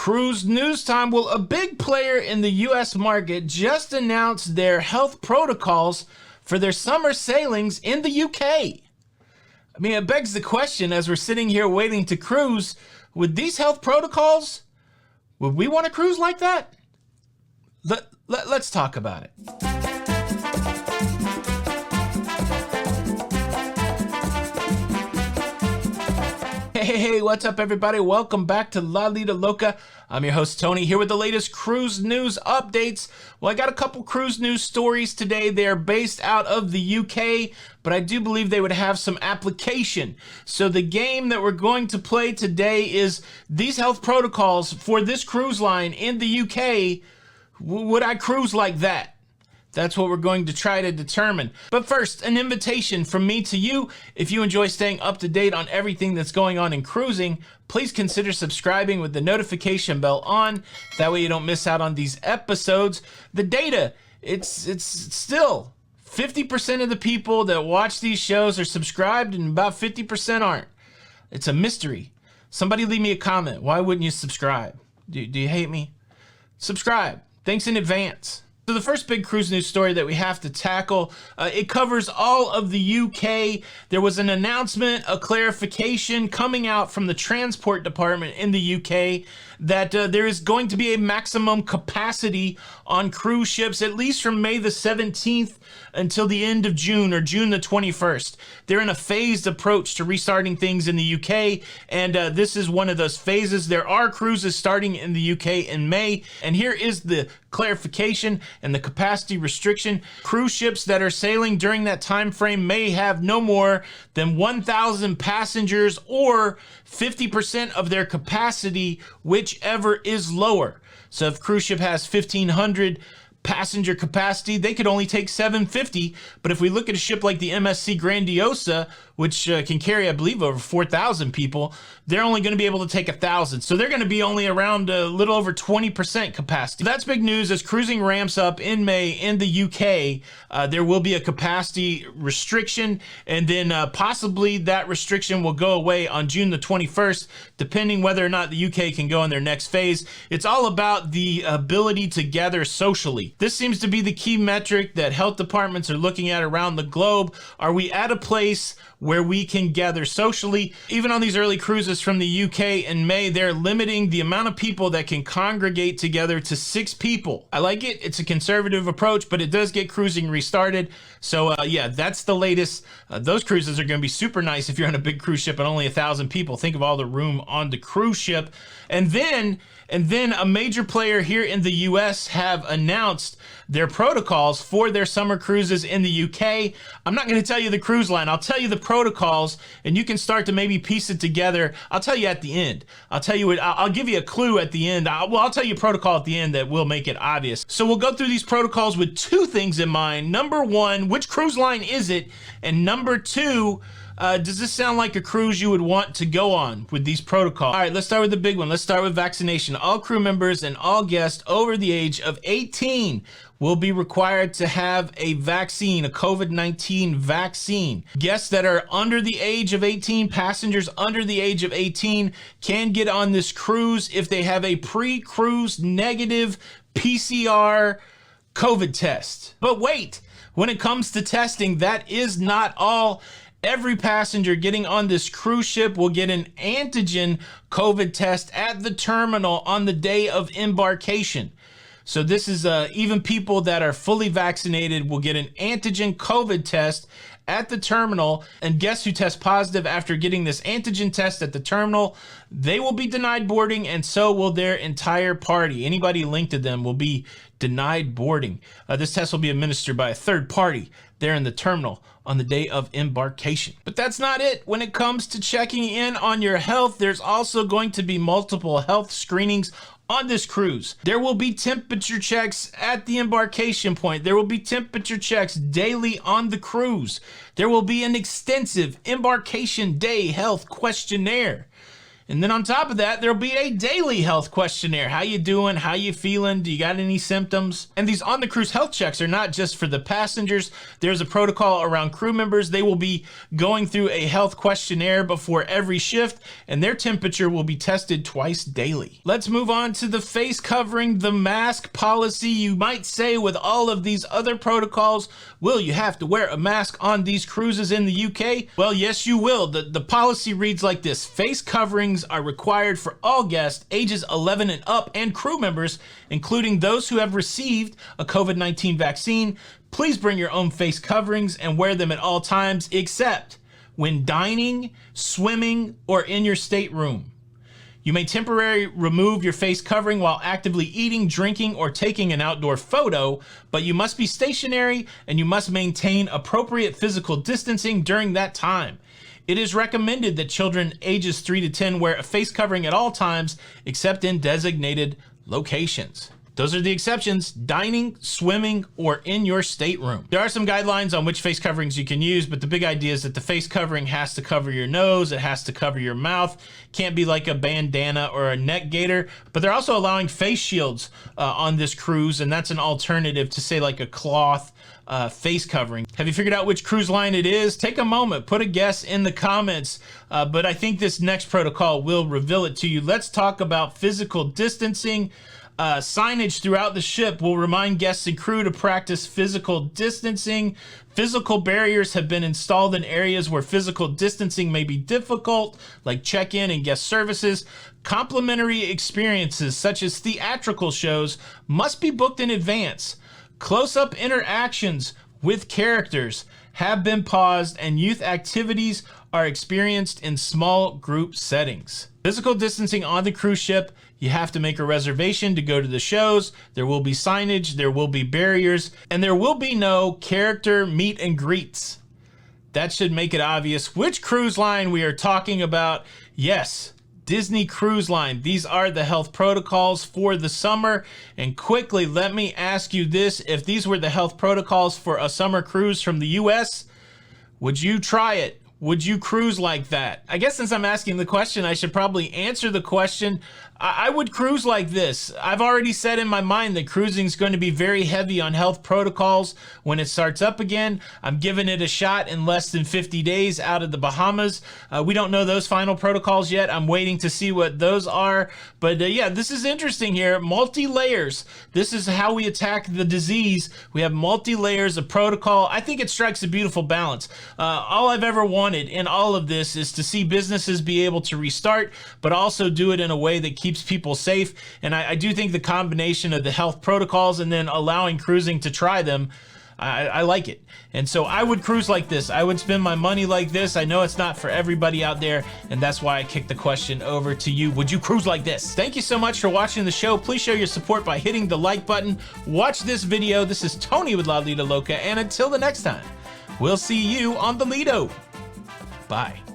Cruise news time. Well, a big player in the U.S. market just announced their health protocols for their summer sailings in the UK. I mean, it begs the question as we're sitting here waiting to cruise, with these health protocols, would we want to cruise like that? Let's talk about it. Hey, what's up everybody? Welcome back to Lido Loca. I'm your host Tony, here with the latest cruise news updates. Well, I got a couple cruise news stories today. They're based out of the UK, but I do believe they would have some application. So the game that we're going to play today is these health protocols for this cruise line in the UK. Would I cruise like that? That's what we're going to try to determine. But first, an invitation from me to you. If you enjoy staying up to date on everything that's going on in cruising, please consider subscribing with the notification bell on. That way you don't miss out on these episodes. The data, it's still 50% of the people that watch these shows are subscribed and about 50% aren't. It's a mystery. Somebody leave me a comment. Why wouldn't you subscribe? Do you hate me? Subscribe. Thanks in advance. So the first big cruise news story that we have to tackle, it covers all of the UK. There was an announcement, a clarification coming out from the transport department in the UK that there is going to be a maximum capacity on cruise ships, at least from May the 17th until the end of June or June the 21st. They're in a phased approach to restarting things in the UK, and this is one of those phases. There are cruises starting in the UK in May, and here is the clarification and the capacity restriction. Cruise ships that are sailing during that time frame may have no more than 1,000 passengers or 50% of their capacity, whichever is lower. So if cruise ship has 1,500 passenger capacity, they could only take 750. But if we look at a ship like the MSC Grandiosa, which can carry, I believe, over 4,000 people, they're only going to be able to take 1,000. So they're going to be only around a little over 20% capacity. That's big news. As cruising ramps up in May in the UK, there will be a capacity restriction, and then possibly that restriction will go away on June the 21st, depending whether or not the UK can go in their next phase. It's all about the ability to gather socially. This seems to be the key metric that health departments are looking at around the globe. Are we at a place where we can gather socially? Even on these early cruises from the UK in May, they're limiting the amount of people that can congregate together to 6 people. I like it. It's a conservative approach, but it does get cruising restarted. So yeah, that's the latest. Those cruises are going to be super nice if you're on a big cruise ship and only 1,000 people. Think of all the room on the cruise ship. And then a major player here in the US have announced their protocols for their summer cruises in the UK. I'm not going to tell you the cruise line. I'll tell you the protocols, and you can start to maybe piece it together. I'll tell you at the end. I'll give you a clue at the end. I'll tell you a protocol at the end that will make it obvious. So we'll go through these protocols with 2 things in mind. Number 1, which cruise line is it? And number 2, does this sound like a cruise you would want to go on with these protocols? All right, let's start with the big one. Let's start with vaccination. All crew members and all guests over the age of 18 will be required to have a vaccine, a COVID-19 vaccine. Guests that are under the age of 18, passengers under the age of 18, can get on this cruise if they have a pre-cruise negative PCR COVID test. But wait, when it comes to testing, that is not all. Every passenger getting on this cruise ship will get an antigen COVID test at the terminal on the day of embarkation. So this is even people that are fully vaccinated will get an antigen COVID test at the terminal, and guests who test positive after getting this antigen test at the terminal, they will be denied boarding, and so will their entire party. Anybody linked to them will be denied boarding. This test will be administered by a third party there in the terminal on the day of embarkation. But that's not it. When it comes to checking in on your health, there's also going to be multiple health screenings on this cruise. There will be temperature checks at the embarkation point. There will be temperature checks daily on the cruise. There will be an extensive embarkation day health questionnaire. And then on top of that, there'll be a daily health questionnaire. How you doing? How you feeling? Do you got any symptoms? And these on the cruise health checks are not just for the passengers. There's a protocol around crew members. They will be going through a health questionnaire before every shift, and their temperature will be tested twice daily. Let's move on to the face covering, the mask policy. You might say, with all of these other protocols, will you have to wear a mask on these cruises in the UK? Well, yes, you will. The policy reads like this: face coverings are required for all guests ages 11 and up and crew members, including those who have received a COVID-19 vaccine. Please bring your own face coverings and wear them at all times, except when dining, swimming, or in your stateroom. You may temporarily remove your face covering while actively eating, drinking, or taking an outdoor photo, but you must be stationary and you must maintain appropriate physical distancing during that time. It is recommended that children ages 3 to 10 wear a face covering at all times, except in designated locations. Those are the exceptions: dining, swimming, or in your stateroom. There are some guidelines on which face coverings you can use, but the big idea is that the face covering has to cover your nose, it has to cover your mouth, can't be like a bandana or a neck gaiter. But they're also allowing face shields on this cruise, and that's an alternative to, say, like a cloth face covering. Have you figured out which cruise line it is? Take a moment, put a guess in the comments, but I think this next protocol will reveal it to you. Let's talk about physical distancing. Signage throughout the ship will remind guests and crew to practice physical distancing. Physical barriers have been installed in areas where physical distancing may be difficult, like check-in and guest services. Complimentary experiences, such as theatrical shows, must be booked in advance. Close-up interactions with characters have been paused, and youth activities are experienced in small group settings. Physical distancing on the cruise ship: you have to make a reservation to go to the shows. There will be signage, there will be barriers, and there will be no character meet and greets. That should make it obvious which cruise line we are talking about. Yes, Disney Cruise Line. These are the health protocols for the summer. And quickly, let me ask you this: if these were the health protocols for a summer cruise from the US, would you try it? Would you cruise like that? I guess since I'm asking the question, I should probably answer the question. I would cruise like this. I've already said in my mind that cruising is going to be very heavy on health protocols when it starts up again. I'm giving it a shot in less than 50 days out of the Bahamas. We don't know those final protocols yet. I'm waiting to see what those are. But yeah, this is interesting here. Multi-layers. This is how we attack the disease. We have multi-layers of protocol. I think it strikes a beautiful balance. All I've ever wanted in all of this is to see businesses be able to restart, but also do it in a way that keeps people safe. And I do think the combination of the health protocols and then allowing cruising to try them, I like it. And so I would cruise like this. I would spend my money like this. I know it's not for everybody out there, and that's why I kicked the question over to you. Would you cruise like this? Thank you so much for watching the show. Please show your support by hitting the like button. Watch this video. This is Tony with Lido Loca, and until the next time, we'll see you on the Lido. Bye.